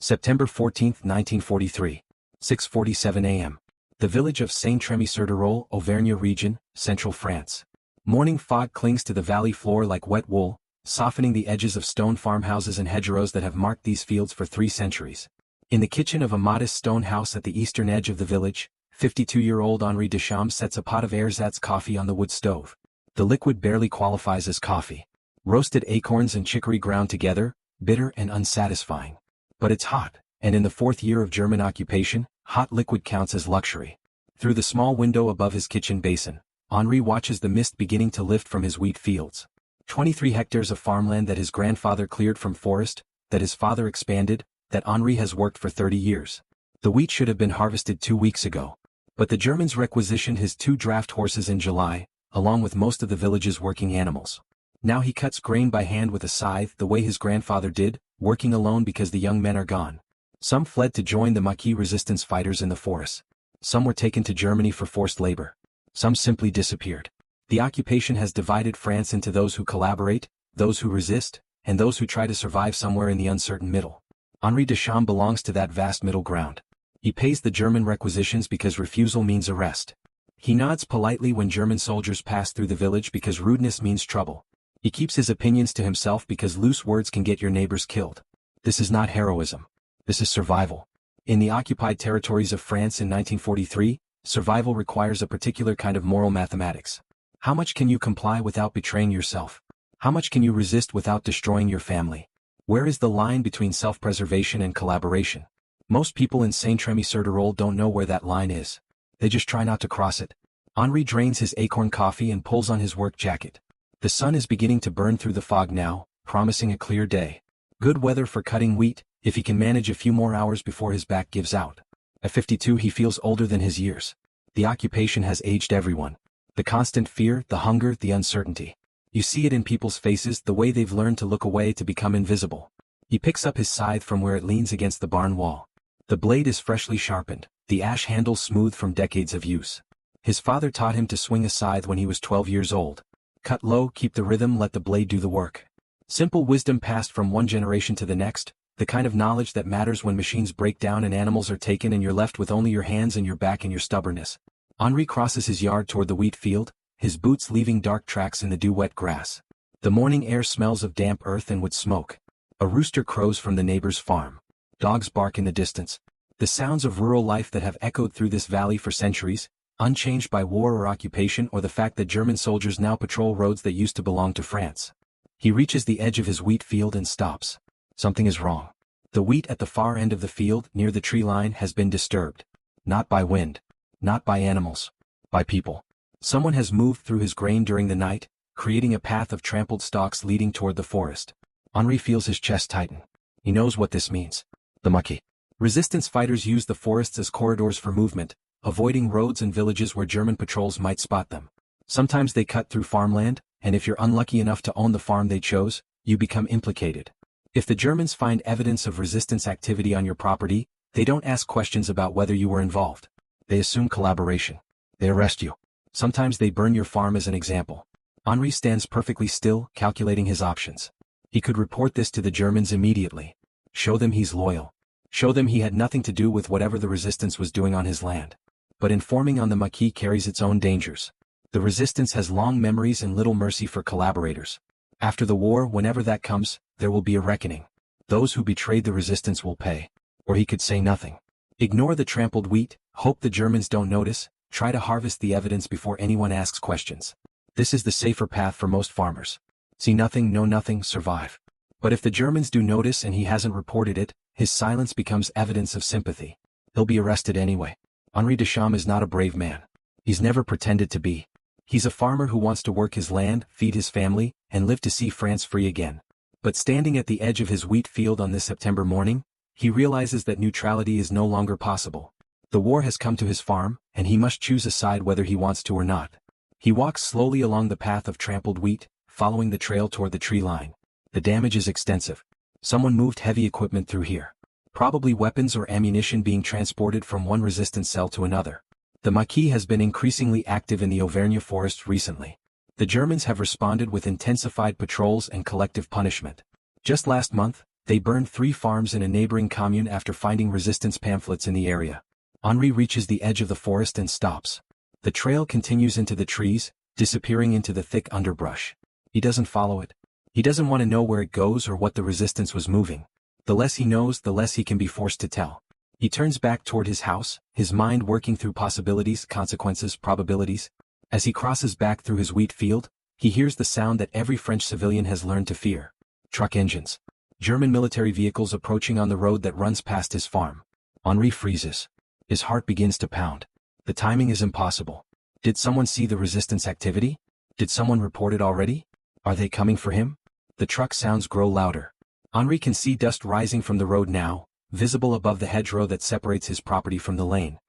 September 14, 1943. 6:47 a.m. The village of Saint-Rémy-sur-Durolle, Auvergne region, central France. Morning fog clings to the valley floor like wet wool, softening the edges of stone farmhouses and hedgerows that have marked these fields for 3 centuries. In the kitchen of a modest stone house at the eastern edge of the village, 52-year-old Henri Deschamps sets a pot of ersatz coffee on the wood stove. The liquid barely qualifies as coffee. Roasted acorns and chicory ground together, bitter and unsatisfying. But it's hot, and in the 4th year of German occupation, hot liquid counts as luxury. Through the small window above his kitchen basin, Henri watches the mist beginning to lift from his wheat fields. 23 hectares of farmland that his grandfather cleared from forest, that his father expanded, that Henri has worked for 30 years. The wheat should have been harvested 2 weeks ago. But the Germans requisitioned his 2 draft horses in July, along with most of the village's working animals. Now he cuts grain by hand with a scythe the way his grandfather did, working alone because the young men are gone. Some fled to join the Maquis resistance fighters in the forests. Some were taken to Germany for forced labor. Some simply disappeared. The occupation has divided France into those who collaborate, those who resist, and those who try to survive somewhere in the uncertain middle. Henri Deschamps belongs to that vast middle ground. He pays the German requisitions because refusal means arrest. He nods politely when German soldiers pass through the village because rudeness means trouble. He keeps his opinions to himself because loose words can get your neighbors killed. This is not heroism. This is survival. In the occupied territories of France in 1943, survival requires a particular kind of moral mathematics. How much can you comply without betraying yourself? How much can you resist without destroying your family? Where is the line between self-preservation and collaboration? Most people in Saint-Rémy-sur-Durolle don't know where that line is. They just try not to cross it. Henri drains his acorn coffee and pulls on his work jacket. The sun is beginning to burn through the fog now, promising a clear day. Good weather for cutting wheat, if he can manage a few more hours before his back gives out. At 52 he feels older than his years. The occupation has aged everyone. The constant fear, the hunger, the uncertainty. You see it in people's faces, the way they've learned to look away to become invisible. He picks up his scythe from where it leans against the barn wall. The blade is freshly sharpened, the ash handle smooth from decades of use. His father taught him to swing a scythe when he was 12 years old. Cut low, keep the rhythm, let the blade do the work. Simple wisdom passed from one generation to the next, the kind of knowledge that matters when machines break down and animals are taken and you're left with only your hands and your back and your stubbornness. Henri crosses his yard toward the wheat field, his boots leaving dark tracks in the dew-wet grass. The morning air smells of damp earth and wood smoke. A rooster crows from the neighbor's farm. Dogs bark in the distance. The sounds of rural life that have echoed through this valley for centuries, unchanged by war or occupation or the fact that German soldiers now patrol roads that used to belong to France. He reaches the edge of his wheat field and stops. Something is wrong. The wheat at the far end of the field, near the tree line, has been disturbed. Not by wind. Not by animals. By people. Someone has moved through his grain during the night, creating a path of trampled stalks leading toward the forest. Henri feels his chest tighten. He knows what this means. The Maquis. Resistance fighters use the forests as corridors for movement, avoiding roads and villages where German patrols might spot them. Sometimes they cut through farmland, and if you're unlucky enough to own the farm they chose, you become implicated. If the Germans find evidence of resistance activity on your property, they don't ask questions about whether you were involved. They assume collaboration. They arrest you. Sometimes they burn your farm as an example. Henri stands perfectly still, calculating his options. He could report this to the Germans immediately. Show them he's loyal. Show them he had nothing to do with whatever the resistance was doing on his land. But informing on the Maquis carries its own dangers. The resistance has long memories and little mercy for collaborators. After the war, whenever that comes, there will be a reckoning. Those who betrayed the resistance will pay. Or he could say nothing. Ignore the trampled wheat, hope the Germans don't notice, try to harvest the evidence before anyone asks questions. This is the safer path for most farmers. See nothing, know nothing, survive. But if the Germans do notice and he hasn't reported it, his silence becomes evidence of sympathy. He'll be arrested anyway. Henri Deschamps is not a brave man. He's never pretended to be. He's a farmer who wants to work his land, feed his family, and live to see France free again. But standing at the edge of his wheat field on this September morning, he realizes that neutrality is no longer possible. The war has come to his farm, and he must choose a side whether he wants to or not. He walks slowly along the path of trampled wheat, following the trail toward the tree line. The damage is extensive. Someone moved heavy equipment through here. Probably weapons or ammunition being transported from one resistance cell to another. The Maquis has been increasingly active in the Auvergne forests recently. The Germans have responded with intensified patrols and collective punishment. Just last month, They burned 3 farms in a neighboring commune after finding resistance pamphlets in the area. Henri reaches the edge of the forest and stops. The trail continues into the trees, disappearing into the thick underbrush. He doesn't follow it. He doesn't want to know where it goes or what the resistance was moving. The less he knows, the less he can be forced to tell. He turns back toward his house, his mind working through possibilities, consequences, probabilities. As he crosses back through his wheat field, he hears the sound that every French civilian has learned to fear. Truck engines. German military vehicles approaching on the road that runs past his farm. Henri freezes. His heart begins to pound. The timing is impossible. Did someone see the resistance activity? Did someone report it already? Are they coming for him? The truck sounds grow louder. Henri can see dust rising from the road now, visible above the hedgerow that separates his property from the lane.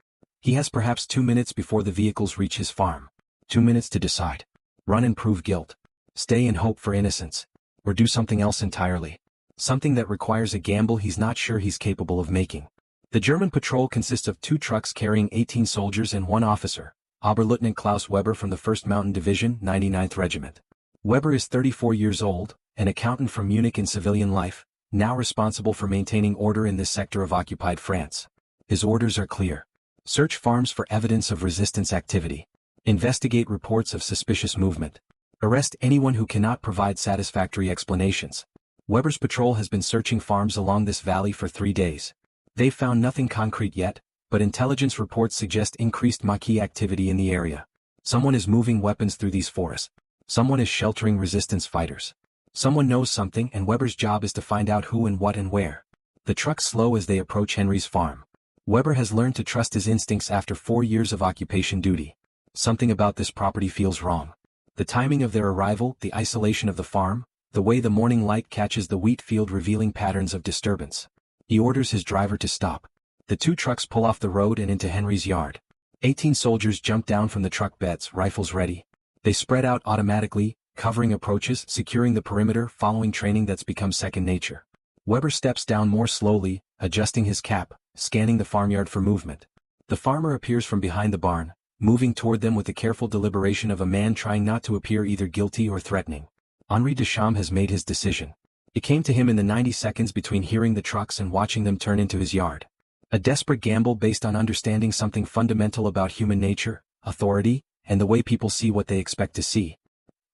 He has perhaps 2 minutes before the vehicles reach his farm. 2 minutes to decide. Run and prove guilt. Stay and hope for innocence. Or do something else entirely. Something that requires a gamble he's not sure he's capable of making. The German patrol consists of 2 trucks carrying 18 soldiers and 1 officer, Oberleutnant Klaus Weber from the 1st Mountain Division, 99th Regiment. Weber is 34 years old, an accountant from Munich in civilian life, now responsible for maintaining order in this sector of occupied France. His orders are clear. Search farms for evidence of resistance activity. Investigate reports of suspicious movement. Arrest anyone who cannot provide satisfactory explanations. Weber's patrol has been searching farms along this valley for 3 days. They've found nothing concrete yet, but intelligence reports suggest increased Maquis activity in the area. Someone is moving weapons through these forests. Someone is sheltering resistance fighters. Someone knows something, and Weber's job is to find out who and what and where. The trucks slow as they approach Henri's farm. Weber has learned to trust his instincts after 4 years of occupation duty. Something about this property feels wrong. The timing of their arrival, the isolation of the farm, the way the morning light catches the wheat field revealing patterns of disturbance. He orders his driver to stop. The 2 trucks pull off the road and into Henri's yard. 18 soldiers jump down from the truck beds, rifles ready. They spread out automatically, covering approaches, securing the perimeter, following training that's become second nature. Weber steps down more slowly, adjusting his cap, scanning the farmyard for movement. The farmer appears from behind the barn, moving toward them with the careful deliberation of a man trying not to appear either guilty or threatening. Henri Deschamps has made his decision. It came to him in the 90 seconds between hearing the trucks and watching them turn into his yard. A desperate gamble based on understanding something fundamental about human nature, authority, and the way people see what they expect to see.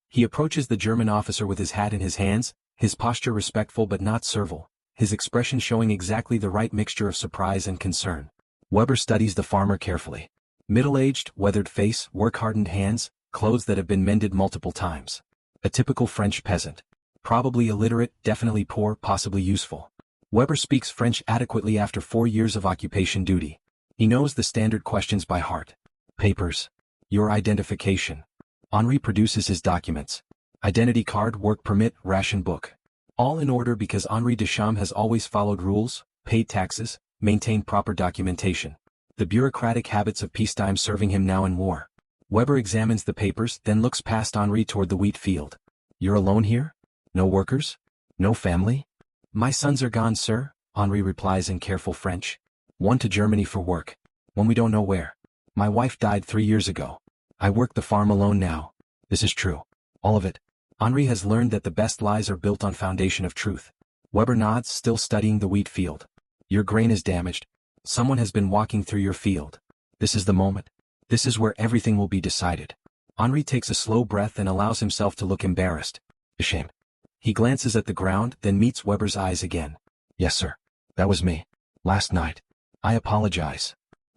He approaches the German officer with his hat in his hands, his posture respectful but not servile, his expression showing exactly the right mixture of surprise and concern. Weber studies the farmer carefully. Middle-aged, weathered face, work-hardened hands, clothes that have been mended multiple times. A typical French peasant. Probably illiterate, definitely poor, possibly useful. Weber speaks French adequately after 4 years of occupation duty. He knows the standard questions by heart. Papers. Your identification. Henri produces his documents. Identity card, work permit, ration book. All in order because Henri Deschamps has always followed rules, paid taxes, maintained proper documentation. The bureaucratic habits of peacetime serving him now in war. Weber examines the papers, then looks past Henri toward the wheat field. You're alone here? No workers? No family? My sons are gone, sir, Henri replies in careful French. One to Germany for work. When we don't know where. My wife died 3 years ago. I work the farm alone now. This is true. All of it. Henri has learned that the best lies are built on foundation of truth. Weber nods, still studying the wheat field. Your grain is damaged. Someone has been walking through your field. This is the moment. This is where everything will be decided. Henri takes a slow breath and allows himself to look embarrassed. Ashamed. He glances at the ground, then meets Weber's eyes again. Yes, sir. That was me. Last night. I apologize.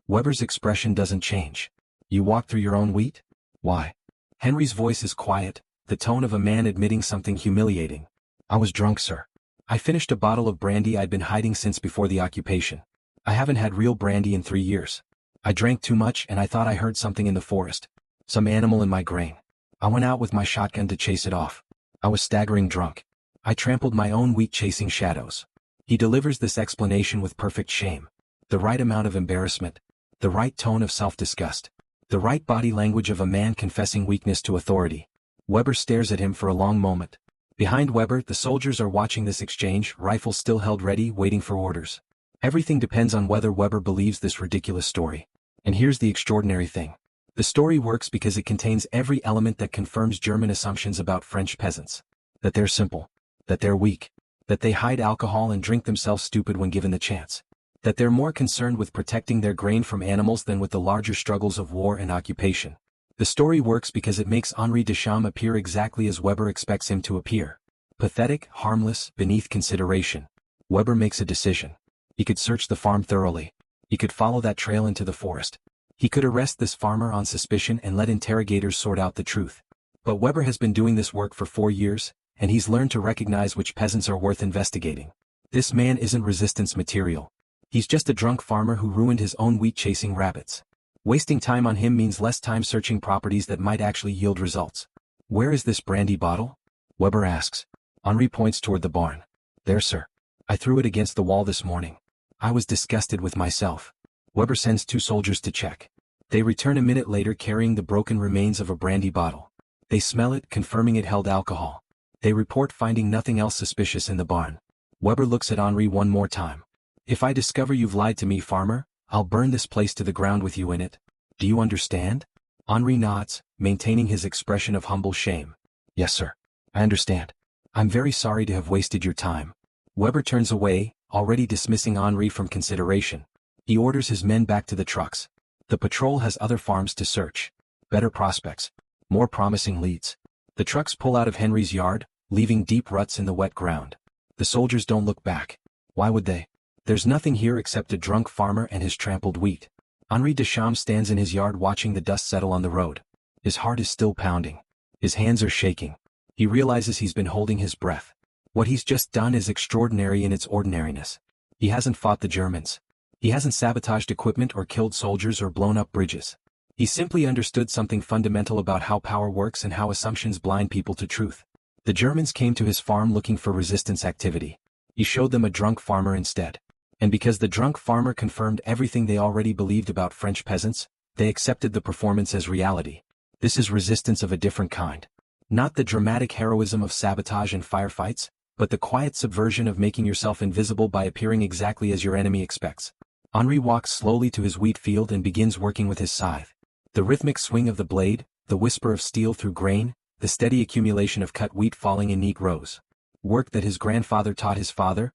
Weber's expression doesn't change. You walked through your own wheat? Why? Henri's voice is quiet, the tone of a man admitting something humiliating. I was drunk, sir. I finished a bottle of brandy I'd been hiding since before the occupation. I haven't had real brandy in 3 years. I drank too much and I thought I heard something in the forest. Some animal in my grain. I went out with my shotgun to chase it off. I was staggering drunk. I trampled my own wheat chasing shadows. He delivers this explanation with perfect shame. The right amount of embarrassment. The right tone of self-disgust. The right body language of a man confessing weakness to authority. Weber stares at him for a long moment. Behind Weber, the soldiers are watching this exchange, rifles still held ready, waiting for orders. Everything depends on whether Weber believes this ridiculous story. And here's the extraordinary thing. The story works because it contains every element that confirms German assumptions about French peasants. That they're simple. That they're weak. That they hide alcohol and drink themselves stupid when given the chance. That they're more concerned with protecting their grain from animals than with the larger struggles of war and occupation. The story works because it makes Henri Deschamps appear exactly as Weber expects him to appear. Pathetic, harmless, beneath consideration. Weber makes a decision. He could search the farm thoroughly. He could follow that trail into the forest. He could arrest this farmer on suspicion and let interrogators sort out the truth. But Weber has been doing this work for 4 years, and he's learned to recognize which peasants are worth investigating. This man isn't resistance material. He's just a drunk farmer who ruined his own wheat chasing rabbits. Wasting time on him means less time searching properties that might actually yield results. Where is this brandy bottle? Weber asks. Henri points toward the barn. There, sir. I threw it against the wall this morning. I was disgusted with myself. Weber sends 2 soldiers to check. They return a minute later carrying the broken remains of a brandy bottle. They smell it, confirming it held alcohol. They report finding nothing else suspicious in the barn. Weber looks at Henri one more time. If I discover you've lied to me, farmer, I'll burn this place to the ground with you in it. Do you understand? Henri nods, maintaining his expression of humble shame. Yes, sir. I understand. I'm very sorry to have wasted your time. Weber turns away, already dismissing Henri from consideration. He orders his men back to the trucks. The patrol has other farms to search. Better prospects. More promising leads. The trucks pull out of Henri's yard, leaving deep ruts in the wet ground. The soldiers don't look back. Why would they? There's nothing here except a drunk farmer and his trampled wheat. Henri Deschamps stands in his yard watching the dust settle on the road. His heart is still pounding. His hands are shaking. He realizes he's been holding his breath. What he's just done is extraordinary in its ordinariness. He hasn't fought the Germans. He hasn't sabotaged equipment or killed soldiers or blown up bridges. He simply understood something fundamental about how power works and how assumptions blind people to truth. The Germans came to his farm looking for resistance activity. He showed them a drunk farmer instead. And because the drunk farmer confirmed everything they already believed about French peasants, they accepted the performance as reality. This is resistance of a different kind. Not the dramatic heroism of sabotage and firefights, but the quiet subversion of making yourself invisible by appearing exactly as your enemy expects. Henri walks slowly to his wheat field and begins working with his scythe. The rhythmic swing of the blade, the whisper of steel through grain, the steady accumulation of cut wheat falling in neat rows. Work that his grandfather taught his father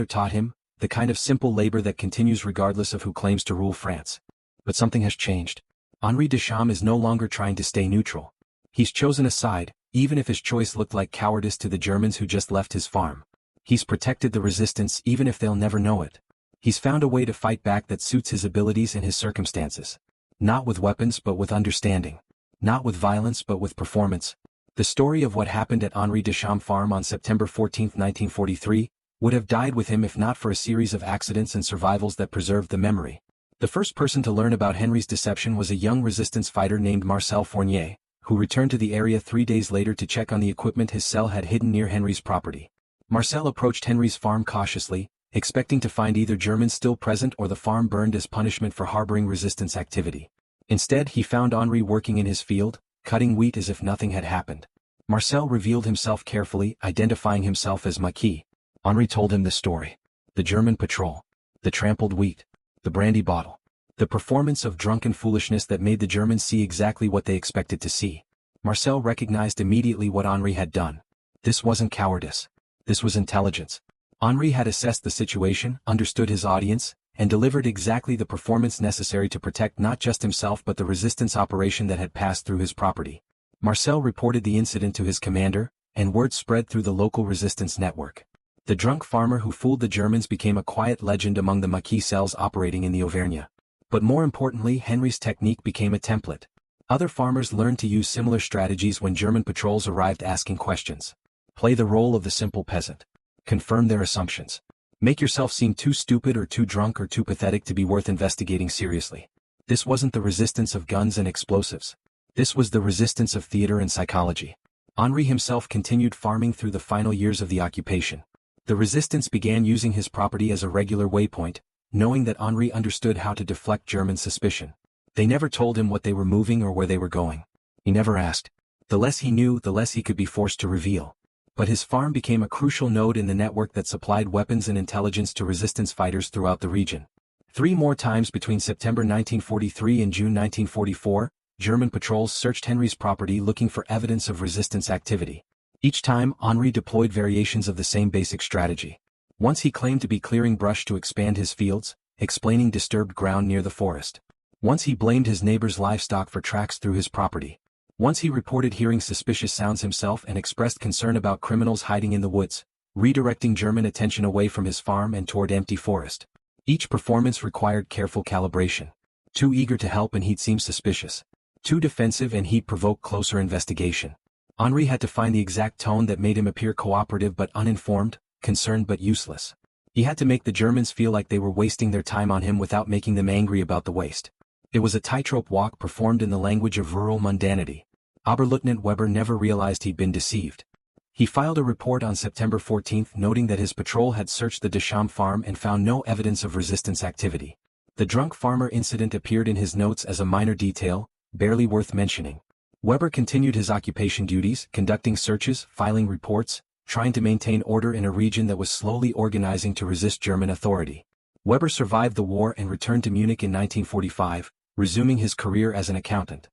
taught him, the kind of simple labor that continues regardless of who claims to rule France. But something has changed. Henri Deschamps is no longer trying to stay neutral. He's chosen a side, even if his choice looked like cowardice to the Germans who just left his farm. He's protected the resistance even if they'll never know it. He's found a way to fight back that suits his abilities and his circumstances. Not with weapons but with understanding. Not with violence but with performance. The story of what happened at Henri Deschamps' farm on September 14, 1943, would have died with him if not for a series of accidents and survivals that preserved the memory. The first person to learn about Henri's deception was a young resistance fighter named Marcel Fournier, who returned to the area 3 days later to check on the equipment his cell had hidden near Henri's property. Marcel approached Henri's farm cautiously, expecting to find either Germans still present or the farm burned as punishment for harboring resistance activity. Instead, he found Henri working in his field, cutting wheat as if nothing had happened. Marcel revealed himself carefully, identifying himself as Maquis. Henri told him the story. The German patrol. The trampled wheat. The brandy bottle. The performance of drunken foolishness that made the Germans see exactly what they expected to see. Marcel recognized immediately what Henri had done. This wasn't cowardice. This was intelligence. Henri had assessed the situation, understood his audience, and delivered exactly the performance necessary to protect not just himself but the resistance operation that had passed through his property. Marcel reported the incident to his commander, and word spread through the local resistance network. The drunk farmer who fooled the Germans became a quiet legend among the Maquis cells operating in the Auvergne. But more importantly, Henri's technique became a template. Other farmers learned to use similar strategies when German patrols arrived asking questions. Play the role of the simple peasant. Confirm their assumptions. Make yourself seem too stupid or too drunk or too pathetic to be worth investigating seriously. This wasn't the resistance of guns and explosives. This was the resistance of theater and psychology. Henri himself continued farming through the final years of the occupation. The resistance began using his property as a regular waypoint, knowing that Henri understood how to deflect German suspicion. They never told him what they were moving or where they were going. He never asked. The less he knew, the less he could be forced to reveal. But his farm became a crucial node in the network that supplied weapons and intelligence to resistance fighters throughout the region. 3 more times between September 1943 and June 1944, German patrols searched Henri's property looking for evidence of resistance activity. Each time, Henri deployed variations of the same basic strategy. Once he claimed to be clearing brush to expand his fields, explaining disturbed ground near the forest. Once he blamed his neighbor's livestock for tracks through his property. Once he reported hearing suspicious sounds himself and expressed concern about criminals hiding in the woods, redirecting German attention away from his farm and toward empty forest. Each performance required careful calibration. Too eager to help and he'd seem suspicious. Too defensive and he'd provoke closer investigation. Henri had to find the exact tone that made him appear cooperative but uninformed, concerned but useless. He had to make the Germans feel like they were wasting their time on him without making them angry about the waste. It was a tightrope walk performed in the language of rural mundanity. Oberleutnant Weber never realized he'd been deceived. He filed a report on September 14 noting that his patrol had searched the Deschamps farm and found no evidence of resistance activity. The drunk farmer incident appeared in his notes as a minor detail, barely worth mentioning. Weber continued his occupation duties, conducting searches, filing reports, trying to maintain order in a region that was slowly organizing to resist German authority. Weber survived the war and returned to Munich in 1945, resuming his career as an accountant.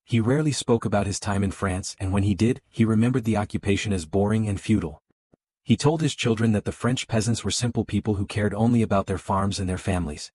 He rarely spoke about his time in France, and when he did, he remembered the occupation as boring and futile. He told his children that the French peasants were simple people who cared only about their farms and their families.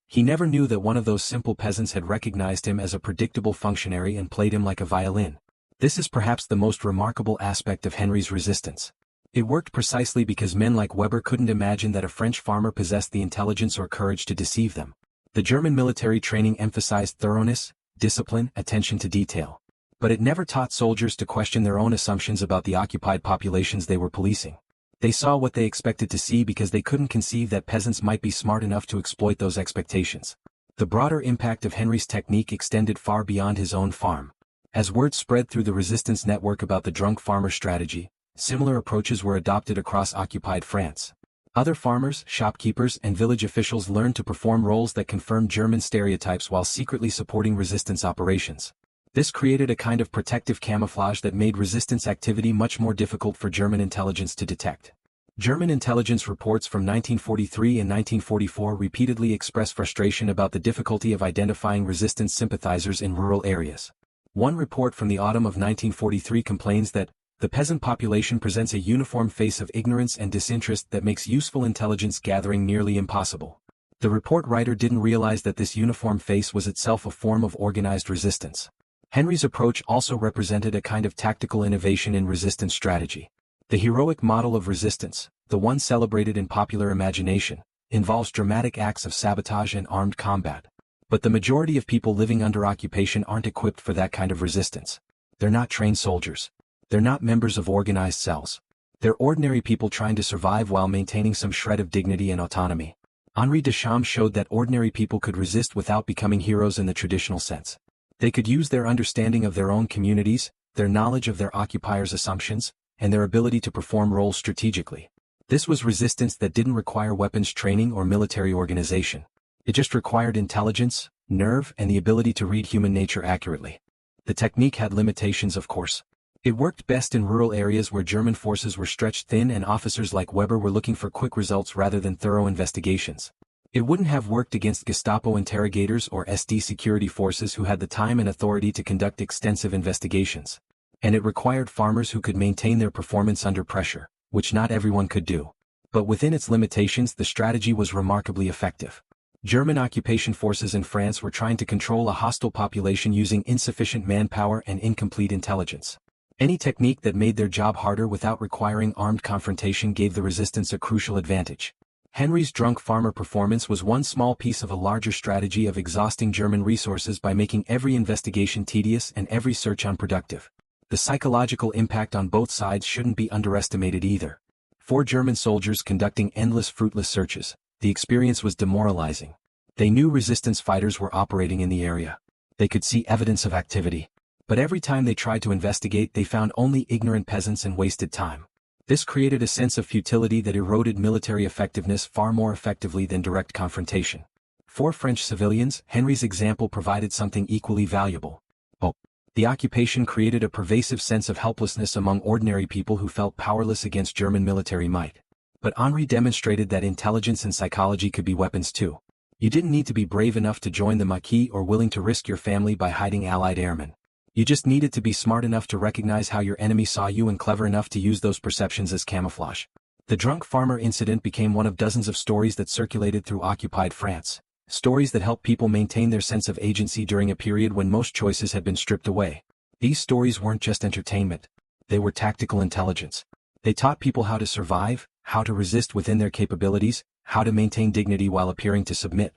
He never knew that one of those simple peasants had recognized him as a predictable functionary and played him like a violin. This is perhaps the most remarkable aspect of Henri's resistance. It worked precisely because men like Weber couldn't imagine that a French farmer possessed the intelligence or courage to deceive them. The German military training emphasized thoroughness, discipline, attention to detail. But it never taught soldiers to question their own assumptions about the occupied populations they were policing. They saw what they expected to see because they couldn't conceive that peasants might be smart enough to exploit those expectations. The broader impact of Henri's technique extended far beyond his own farm. As word spread through the resistance network about the drunk farmer strategy, similar approaches were adopted across occupied France. Other farmers, shopkeepers, and village officials learned to perform roles that confirmed German stereotypes while secretly supporting resistance operations. This created a kind of protective camouflage that made resistance activity much more difficult for German intelligence to detect. German intelligence reports from 1943 and 1944 repeatedly expressed frustration about the difficulty of identifying resistance sympathizers in rural areas. One report from the autumn of 1943 complains that the peasant population presents a uniform face of ignorance and disinterest that makes useful intelligence gathering nearly impossible. The report writer didn't realize that this uniform face was itself a form of organized resistance. Henri's approach also represented a kind of tactical innovation in resistance strategy. The heroic model of resistance, the one celebrated in popular imagination, involves dramatic acts of sabotage and armed combat. But the majority of people living under occupation aren't equipped for that kind of resistance. They're not trained soldiers. They're not members of organized cells. They're ordinary people trying to survive while maintaining some shred of dignity and autonomy. Henri Deschamps showed that ordinary people could resist without becoming heroes in the traditional sense. They could use their understanding of their own communities, their knowledge of their occupiers' assumptions, and their ability to perform roles strategically. This was resistance that didn't require weapons training or military organization. It just required intelligence, nerve, and the ability to read human nature accurately. The technique had limitations, of course. It worked best in rural areas where German forces were stretched thin and officers like Weber were looking for quick results rather than thorough investigations. It wouldn't have worked against Gestapo interrogators or SD security forces who had the time and authority to conduct extensive investigations. And it required farmers who could maintain their performance under pressure, which not everyone could do. But within its limitations, the strategy was remarkably effective. German occupation forces in France were trying to control a hostile population using insufficient manpower and incomplete intelligence. Any technique that made their job harder without requiring armed confrontation gave the resistance a crucial advantage. Henri's drunk farmer performance was one small piece of a larger strategy of exhausting German resources by making every investigation tedious and every search unproductive. The psychological impact on both sides shouldn't be underestimated either. For German soldiers conducting endless fruitless searches, the experience was demoralizing. They knew resistance fighters were operating in the area. They could see evidence of activity. But every time they tried to investigate, they found only ignorant peasants and wasted time. This created a sense of futility that eroded military effectiveness far more effectively than direct confrontation. For French civilians, Henri's example provided something equally valuable. Hope. The occupation created a pervasive sense of helplessness among ordinary people who felt powerless against German military might. But Henri demonstrated that intelligence and psychology could be weapons too. You didn't need to be brave enough to join the Maquis or willing to risk your family by hiding Allied airmen. You just needed to be smart enough to recognize how your enemy saw you and clever enough to use those perceptions as camouflage. The drunk farmer incident became one of dozens of stories that circulated through occupied France, stories that helped people maintain their sense of agency during a period when most choices had been stripped away. These stories weren't just entertainment, they were tactical intelligence. They taught people how to survive, how to resist within their capabilities, how to maintain dignity while appearing to submit.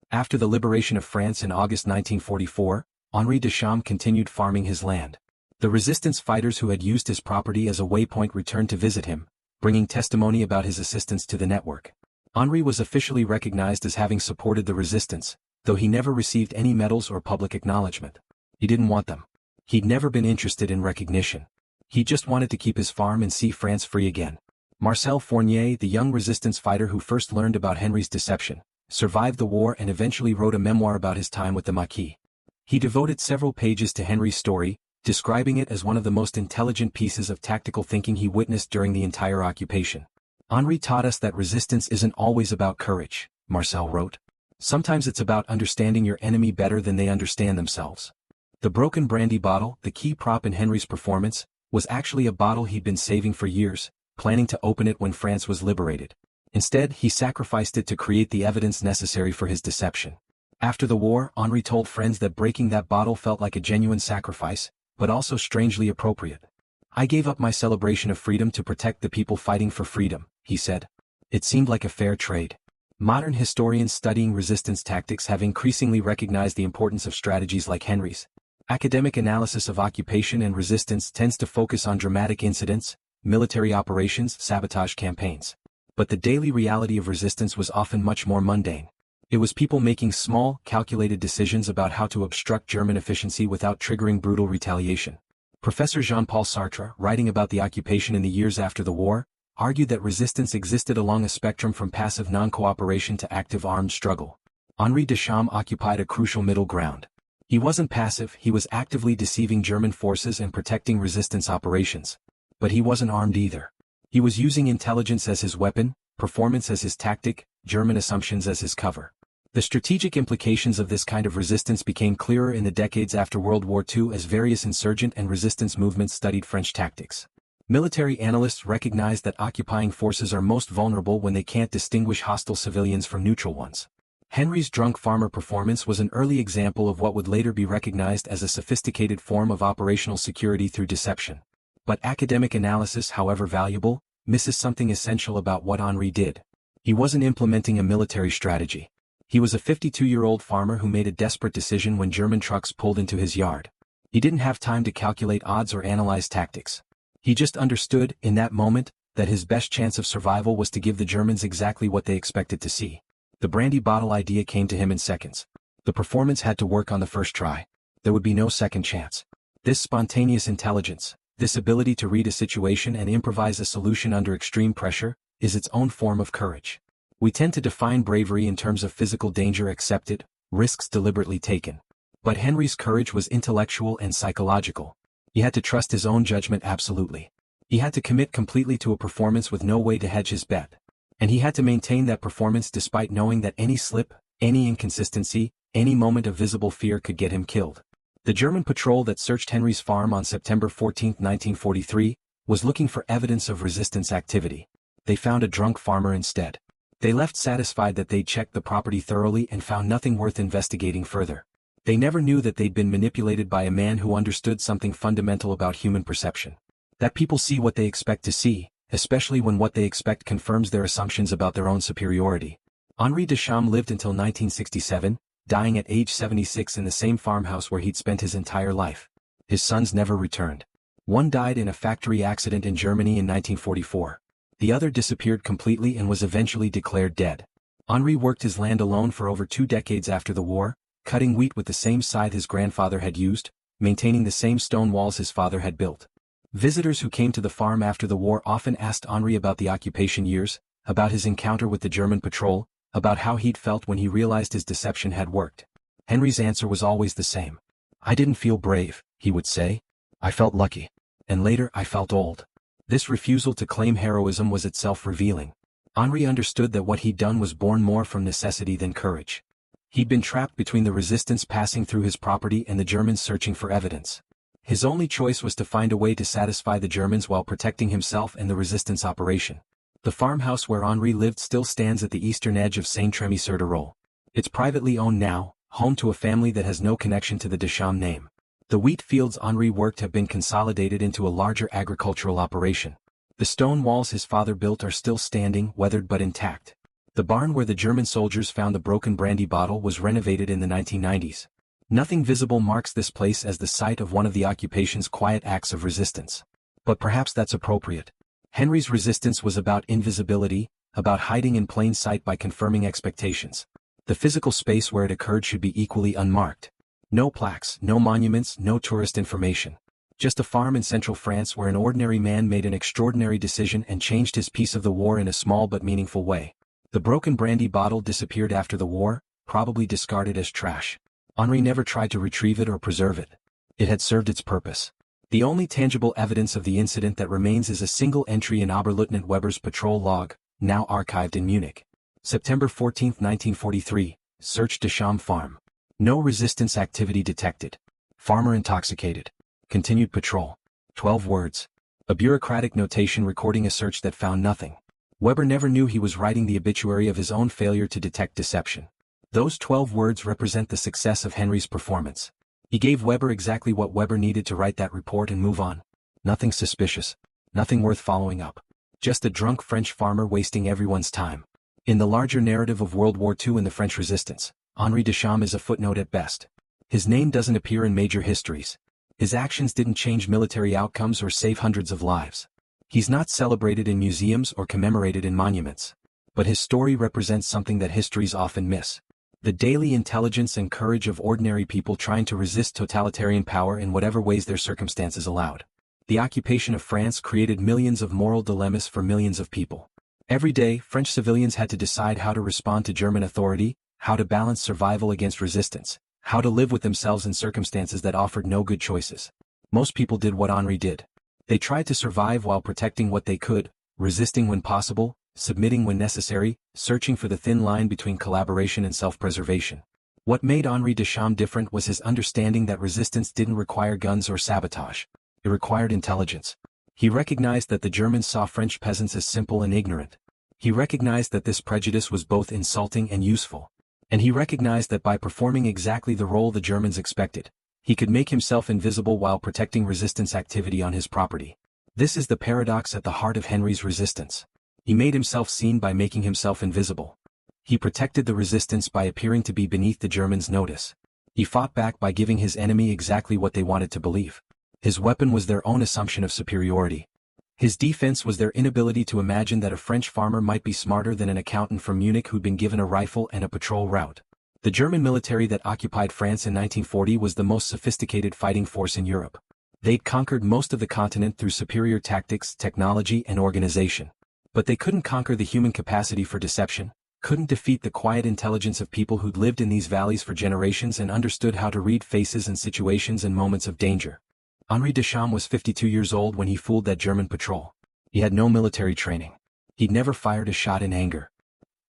After the liberation of France in August 1944, Henri Deschamps continued farming his land. The resistance fighters who had used his property as a waypoint returned to visit him, bringing testimony about his assistance to the network. Henri was officially recognized as having supported the resistance, though he never received any medals or public acknowledgement. He didn't want them. He'd never been interested in recognition. He just wanted to keep his farm and see France free again. Marcel Fournier, the young resistance fighter who first learned about Henri's deception, survived the war and eventually wrote a memoir about his time with the Maquis. He devoted several pages to Henri's story, describing it as one of the most intelligent pieces of tactical thinking he witnessed during the entire occupation. Henri taught us that resistance isn't always about courage, Marcel wrote. Sometimes it's about understanding your enemy better than they understand themselves. The broken brandy bottle, the key prop in Henri's performance, was actually a bottle he'd been saving for years, planning to open it when France was liberated. Instead, he sacrificed it to create the evidence necessary for his deception. After the war, Henri told friends that breaking that bottle felt like a genuine sacrifice, but also strangely appropriate. I gave up my celebration of freedom to protect the people fighting for freedom, he said. It seemed like a fair trade. Modern historians studying resistance tactics have increasingly recognized the importance of strategies like Henri's. Academic analysis of occupation and resistance tends to focus on dramatic incidents, military operations, sabotage campaigns. But the daily reality of resistance was often much more mundane. It was people making small, calculated decisions about how to obstruct German efficiency without triggering brutal retaliation. Professor Jean-Paul Sartre, writing about the occupation in the years after the war, argued that resistance existed along a spectrum from passive non-cooperation to active armed struggle. Henri Deschamps occupied a crucial middle ground. He wasn't passive, he was actively deceiving German forces and protecting resistance operations. But he wasn't armed either. He was using intelligence as his weapon, performance as his tactic, German assumptions as his cover. The strategic implications of this kind of resistance became clearer in the decades after World War II as various insurgent and resistance movements studied French tactics. Military analysts recognized that occupying forces are most vulnerable when they can't distinguish hostile civilians from neutral ones. Henri's drunk farmer performance was an early example of what would later be recognized as a sophisticated form of operational security through deception. But academic analysis, however valuable, misses something essential about what Henri did. He wasn't implementing a military strategy. He was a 52-year-old farmer who made a desperate decision when German trucks pulled into his yard. He didn't have time to calculate odds or analyze tactics. He just understood, in that moment, that his best chance of survival was to give the Germans exactly what they expected to see. The brandy bottle idea came to him in seconds. The performance had to work on the first try. There would be no second chance. This spontaneous intelligence, this ability to read a situation and improvise a solution under extreme pressure, is its own form of courage. We tend to define bravery in terms of physical danger accepted, risks deliberately taken. But Henri's courage was intellectual and psychological. He had to trust his own judgment absolutely. He had to commit completely to a performance with no way to hedge his bet. And he had to maintain that performance despite knowing that any slip, any inconsistency, any moment of visible fear could get him killed. The German patrol that searched Henri's farm on September 14, 1943, was looking for evidence of resistance activity. They found a drunk farmer instead. They left satisfied that they'd checked the property thoroughly and found nothing worth investigating further. They never knew that they'd been manipulated by a man who understood something fundamental about human perception. That people see what they expect to see, especially when what they expect confirms their assumptions about their own superiority. Henri Deschamps lived until 1967, dying at age 76 in the same farmhouse where he'd spent his entire life. His sons never returned. One died in a factory accident in Germany in 1944. The other disappeared completely and was eventually declared dead. Henri worked his land alone for over 2 decades after the war, cutting wheat with the same scythe his grandfather had used, maintaining the same stone walls his father had built. Visitors who came to the farm after the war often asked Henri about the occupation years, about his encounter with the German patrol, about how he'd felt when he realized his deception had worked. Henri's answer was always the same. "I didn't feel brave," he would say. "I felt lucky. And later I felt old." This refusal to claim heroism was itself revealing. Henri understood that what he'd done was born more from necessity than courage. He'd been trapped between the resistance passing through his property and the Germans searching for evidence. His only choice was to find a way to satisfy the Germans while protecting himself and the resistance operation. The farmhouse where Henri lived still stands at the eastern edge of Saint-Rémy-sur-Durolle. It's privately owned now, home to a family that has no connection to the Deschamps name. The wheat fields Henri worked have been consolidated into a larger agricultural operation. The stone walls his father built are still standing, weathered but intact. The barn where the German soldiers found the broken brandy bottle was renovated in the 1990s. Nothing visible marks this place as the site of one of the occupation's quiet acts of resistance. But perhaps that's appropriate. Henri's resistance was about invisibility, about hiding in plain sight by confirming expectations. The physical space where it occurred should be equally unmarked. No plaques, no monuments, no tourist information. Just a farm in central France where an ordinary man made an extraordinary decision and changed his piece of the war in a small but meaningful way. The broken brandy bottle disappeared after the war, probably discarded as trash. Henri never tried to retrieve it or preserve it. It had served its purpose. The only tangible evidence of the incident that remains is a single entry in Oberleutnant Weber's patrol log, now archived in Munich. September 14, 1943, searched Deschamps farm. No resistance activity detected. Farmer intoxicated. Continued patrol. 12 words. A bureaucratic notation recording a search that found nothing. Weber never knew he was writing the obituary of his own failure to detect deception. Those 12 words represent the success of Henri's performance. He gave Weber exactly what Weber needed to write that report and move on. Nothing suspicious. Nothing worth following up. Just a drunk French farmer wasting everyone's time. In the larger narrative of World War II and the French resistance, Henri Deschamps is a footnote at best. His name doesn't appear in major histories. His actions didn't change military outcomes or save hundreds of lives. He's not celebrated in museums or commemorated in monuments. But his story represents something that histories often miss. The daily intelligence and courage of ordinary people trying to resist totalitarian power in whatever ways their circumstances allowed. The occupation of France created millions of moral dilemmas for millions of people. Every day, French civilians had to decide how to respond to German authority, how to balance survival against resistance, how to live with themselves in circumstances that offered no good choices. Most people did what Henri did. They tried to survive while protecting what they could, resisting when possible, submitting when necessary, searching for the thin line between collaboration and self-preservation. What made Henri Deschamps different was his understanding that resistance didn't require guns or sabotage. It required intelligence. He recognized that the Germans saw French peasants as simple and ignorant. He recognized that this prejudice was both insulting and useful. And he recognized that by performing exactly the role the Germans expected, he could make himself invisible while protecting resistance activity on his property. This is the paradox at the heart of Henri's resistance. He made himself seen by making himself invisible. He protected the resistance by appearing to be beneath the Germans' notice. He fought back by giving his enemy exactly what they wanted to believe. His weapon was their own assumption of superiority. His defense was their inability to imagine that a French farmer might be smarter than an accountant from Munich who'd been given a rifle and a patrol route. The German military that occupied France in 1940 was the most sophisticated fighting force in Europe. They'd conquered most of the continent through superior tactics, technology, and organization. But they couldn't conquer the human capacity for deception, couldn't defeat the quiet intelligence of people who'd lived in these valleys for generations and understood how to read faces and situations in moments of danger. Henri Deschamps was 52 years old when he fooled that German patrol. He had no military training. He'd never fired a shot in anger.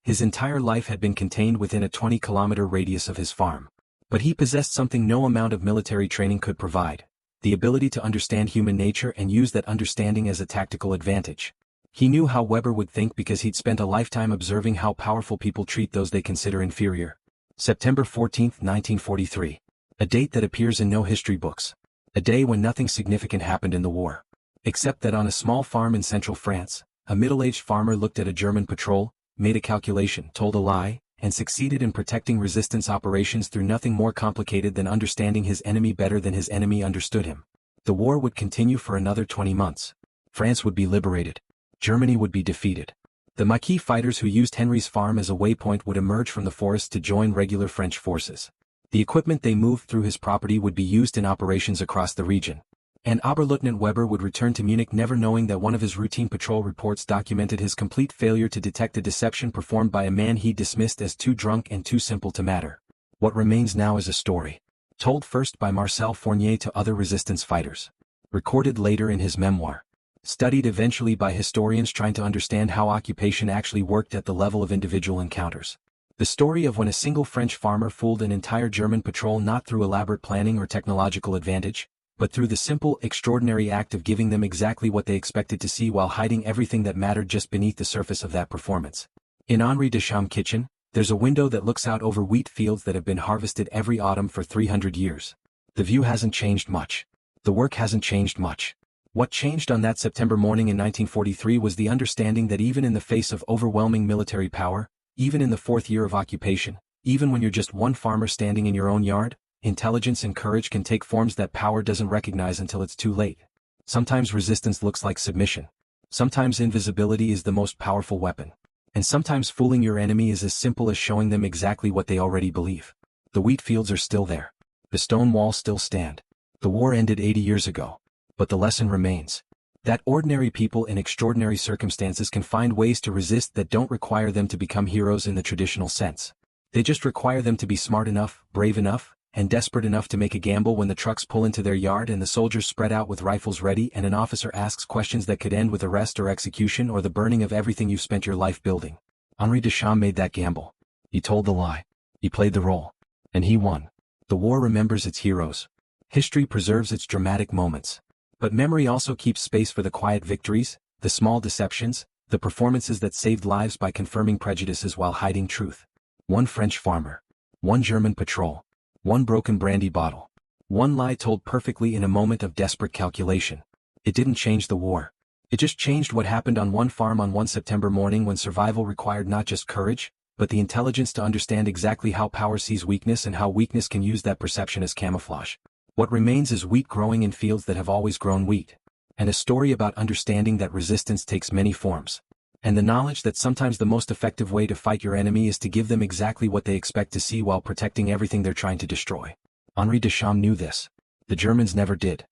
His entire life had been contained within a 20-kilometer radius of his farm. But he possessed something no amount of military training could provide: the ability to understand human nature and use that understanding as a tactical advantage. He knew how Weber would think because he'd spent a lifetime observing how powerful people treat those they consider inferior. September 14, 1943. A date that appears in no history books. A day when nothing significant happened in the war. Except that on a small farm in central France, a middle-aged farmer looked at a German patrol, made a calculation, told a lie, and succeeded in protecting resistance operations through nothing more complicated than understanding his enemy better than his enemy understood him. The war would continue for another 20 months. France would be liberated. Germany would be defeated. The Maquis fighters who used Henri's farm as a waypoint would emerge from the forest to join regular French forces. The equipment they moved through his property would be used in operations across the region. And Oberleutnant Weber would return to Munich never knowing that one of his routine patrol reports documented his complete failure to detect a deception performed by a man he dismissed as too drunk and too simple to matter. What remains now is a story. Told first by Marcel Fournier to other resistance fighters. Recorded later in his memoir. Studied eventually by historians trying to understand how occupation actually worked at the level of individual encounters. The story of when a single French farmer fooled an entire German patrol not through elaborate planning or technological advantage, but through the simple, extraordinary act of giving them exactly what they expected to see while hiding everything that mattered just beneath the surface of that performance. In Henri Deschamps' kitchen, there's a window that looks out over wheat fields that have been harvested every autumn for 300 years. The view hasn't changed much. The work hasn't changed much. What changed on that September morning in 1943 was the understanding that even in the face of overwhelming military power, even in the fourth year of occupation, even when you're just one farmer standing in your own yard, intelligence and courage can take forms that power doesn't recognize until it's too late. Sometimes resistance looks like submission. Sometimes invisibility is the most powerful weapon. And sometimes fooling your enemy is as simple as showing them exactly what they already believe. The wheat fields are still there. The stone walls still stand. The war ended 80 years ago. But the lesson remains. That ordinary people in extraordinary circumstances can find ways to resist that don't require them to become heroes in the traditional sense. They just require them to be smart enough, brave enough, and desperate enough to make a gamble when the trucks pull into their yard and the soldiers spread out with rifles ready and an officer asks questions that could end with arrest or execution or the burning of everything you've spent your life building. Henri Deschamps made that gamble. He told the lie. He played the role. And he won. The war remembers its heroes. History preserves its dramatic moments. But memory also keeps space for the quiet victories, the small deceptions, the performances that saved lives by confirming prejudices while hiding truth. One French farmer. One German patrol. One broken brandy bottle. One lie told perfectly in a moment of desperate calculation. It didn't change the war. It just changed what happened on one farm on one September morning when survival required not just courage, but the intelligence to understand exactly how power sees weakness and how weakness can use that perception as camouflage. What remains is wheat growing in fields that have always grown wheat. And a story about understanding that resistance takes many forms. And the knowledge that sometimes the most effective way to fight your enemy is to give them exactly what they expect to see while protecting everything they're trying to destroy. Henri Deschamps knew this. The Germans never did.